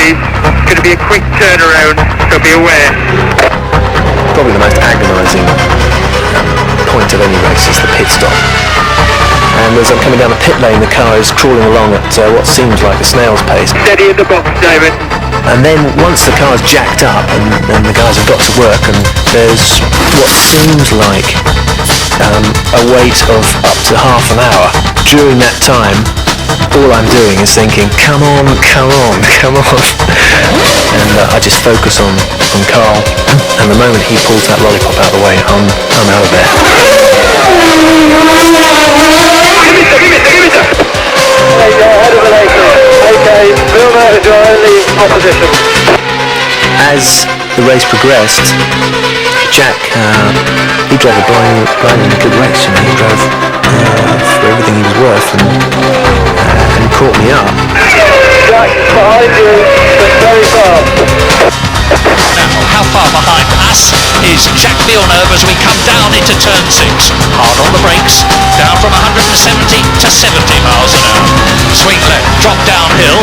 please. It's going to be a quick turnaround, so be aware. Probably the most agonising point of any race is the pit stop. And as I'm coming down the pit lane, the car is crawling along at what seems like a snail's pace. Steady in the box, David. And then once the car's jacked up and the guys have got to work, and there's what seems like a wait of up to half an hour. During that time, all I'm doing is thinking, come on, come on, come on. And I just focus on Carl, and the moment he pulls that lollipop out of the way, I'm out of there. Okay, Villeneuve is your only opposition. As the race progressed, Jack, he drove a blindingly good race. You know, he drove for everything he was worth, and caught me up. Jack, behind you, but very fast. Now, how far behind us is Jack Villeneuve as we come down into turn 6. Hard on the brakes, down from 170 to 70 miles an hour. Swing left, drop downhill.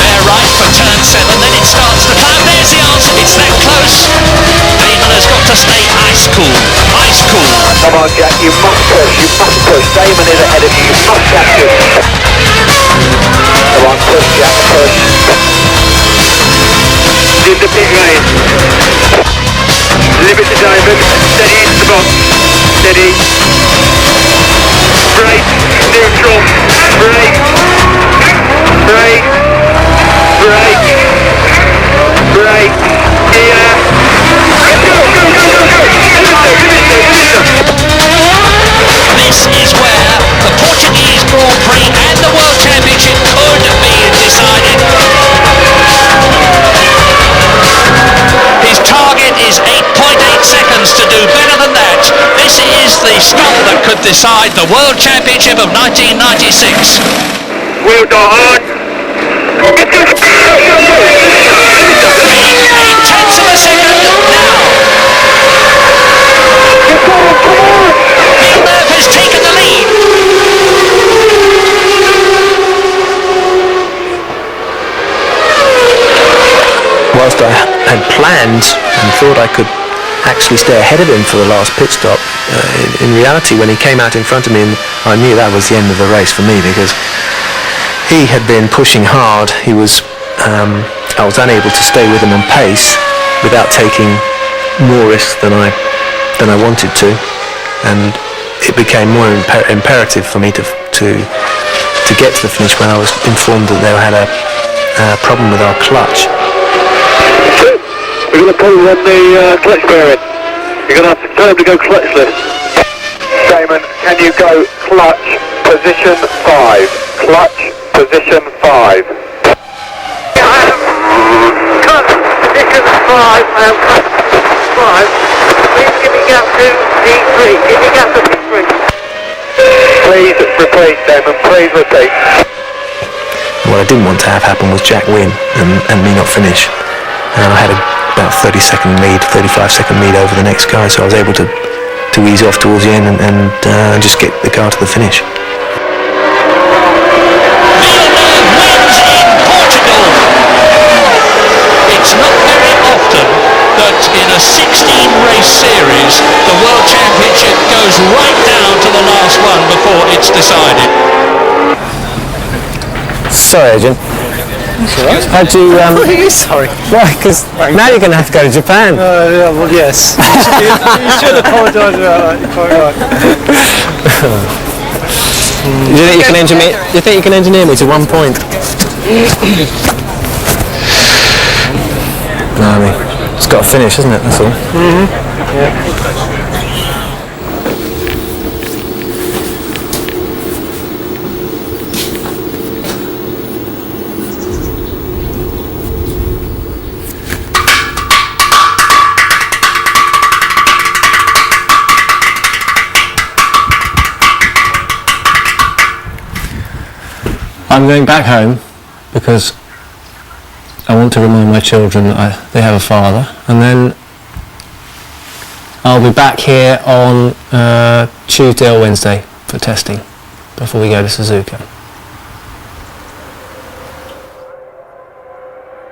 Bear right for turn 7, then it starts to climb. There's the answer, it's that close. Damon has got to stay ice cool, ice cool. Come on, Jack, you must push, you must push. Damon is ahead of you, you must catch him. Come on, push, Jack, push. In the pit lane. Limit to Damon, steady into the box. Steady. Brake, neutral, brake, brake, brake, brake, gear. This is where the Portuguese Grand Prix and the World Championship could be decided. His target is 8.8 seconds to do better than that. This is the stop that could decide the World Championship of 1996. Wheel dot on. 8/10 of a second now. Villeneuve has taken the lead. Whilst I had planned and thought I could actually stay ahead of him for the last pit stop, in reality, when he came out in front of me, I knew that was the end of the race for me, because he had been pushing hard. He was, I was unable to stay with him on pace without taking more risks than I wanted to, and it became more imperative for me to get to the finish when I was informed that they had a problem with our clutch. We're going to pull on the clutch bearing. You're going to have to tell him to go clutchless. Damon, can you go clutch position 5? Clutch position 5. Clutch position 5. I am clutch 5. Please give me gap to D3. Give me gap to D3. Please repeat, Damon. Please repeat. What I didn't want to have happen was Jack win and me not finish. And I had about 35-second lead over the next guy, so I was able to ease off towards the end and just get the car to the finish. Villeneuve wins in Portugal. It's not very often that in a 16-race series the World Championship goes right down to the last one before it's decided. Sorry, Adrian. How'd you, Sorry. Why? Because now you're going to have to go to Japan. Yeah, well, yes. You should apologise about that. You're quite right. Do you think you can engineer? You think you can engineer me to 1 point? No, I mean, it's got to finish, isn't it? That's all. Yeah. I'm going back home because I want to remind my children that they have a father, and then I'll be back here on Tuesday or Wednesday for testing before we go to Suzuka.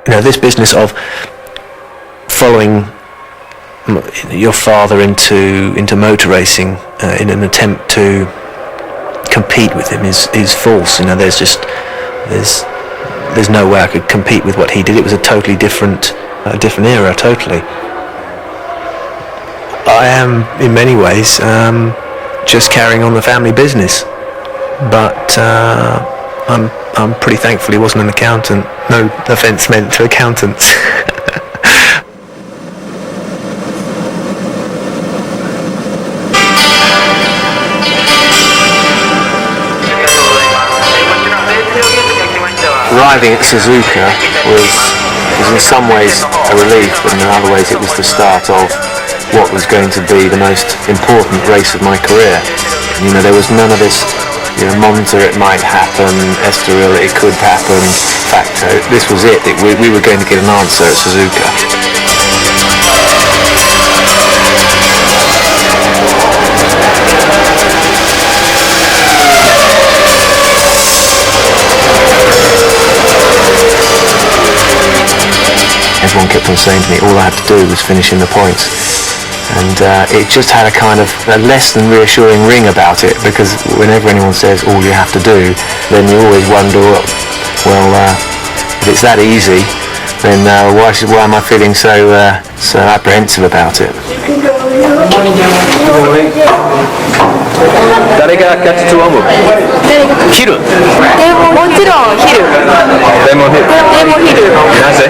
this business of following your father into motor racing in an attempt to compete with him is false. There's no way I could compete with what he did. It was a totally different era, totally. I am, in many ways, just carrying on the family business, but I'm pretty thankful he wasn't an accountant. No offence meant to accountants. Arriving at Suzuka was in some ways a relief, but in other ways it was the start of what was going to be the most important race of my career. There was none of this, Monza it might happen, Estoril it could happen, Facto. This was it. We were going to get an answer at Suzuka. Everyone kept on saying to me all I had to do was finish in the points, and it just had a kind of a less than reassuring ring about it, because whenever anyone says all you have to do, then you always wonder, if it's that easy, then why am I feeling so apprehensive about it? 誰がキャッチトゥワンボヒルもちろんヒルデモンヒルなぜ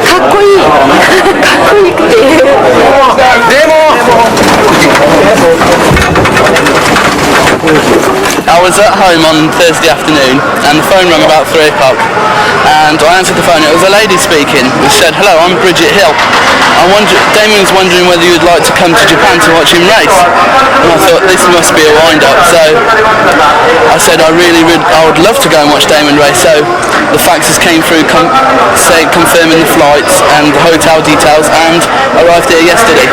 かっこいいくてデモI was at home on Thursday afternoon and the phone rang about 3 o'clock and I answered the phone. It was a lady speaking who said, "Hello, I'm Bridget Hill. Damon was wondering whether you'd like to come to Japan to watch him race." And I thought this must be a wind-up, so I said I would love to go and watch Damon race. So the faxes came through confirming the flights and the hotel details, and arrived here yesterday.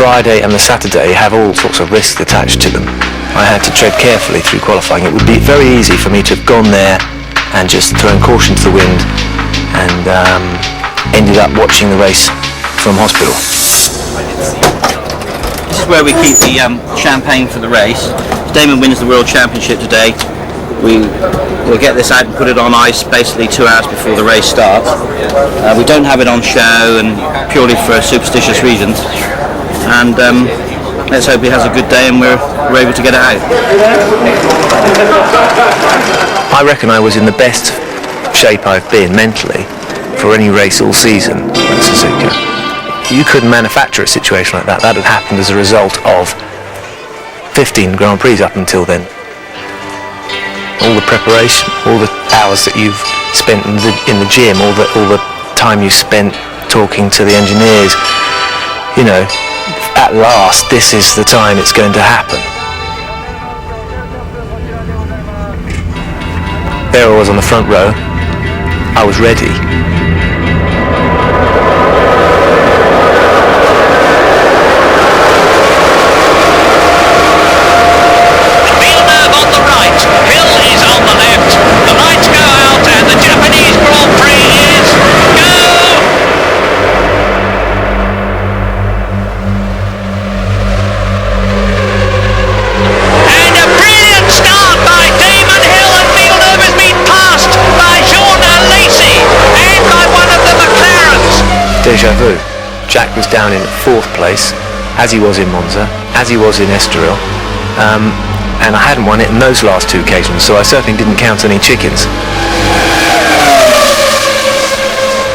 Friday and the Saturday have all sorts of risks attached to them. I had to tread carefully through qualifying. It would be very easy for me to have gone there and just thrown caution to the wind and ended up watching the race from hospital. This is where we keep the champagne for the race. If Damon wins the World Championship today, we'll get this out and put it on ice basically 2 hours before the race starts. We don't have it on show, and purely for superstitious reasons. And let's hope he has a good day and we're able to get it out. I reckon I was in the best shape I've been mentally for any race all season at Suzuka. You couldn't manufacture a situation like that. That had happened as a result of 15 Grand Prix up until then. All the preparation, all the hours that you've spent in the gym, all the time you spent talking to the engineers, at last, this is the time it's going to happen. There I was on the front row. I was ready. Villeneuve on the right, Hill is on the left. The lights go out and the Japanese Grand Prix is go! And a brilliant start by Damon Hill, and Villeneuve has been passed by and by one of the McLarens. Deja vu. Jack was down in 4th place, as he was in Monza, as he was in Estoril, and I hadn't won it in those last 2 occasions, so I certainly didn't count any chickens.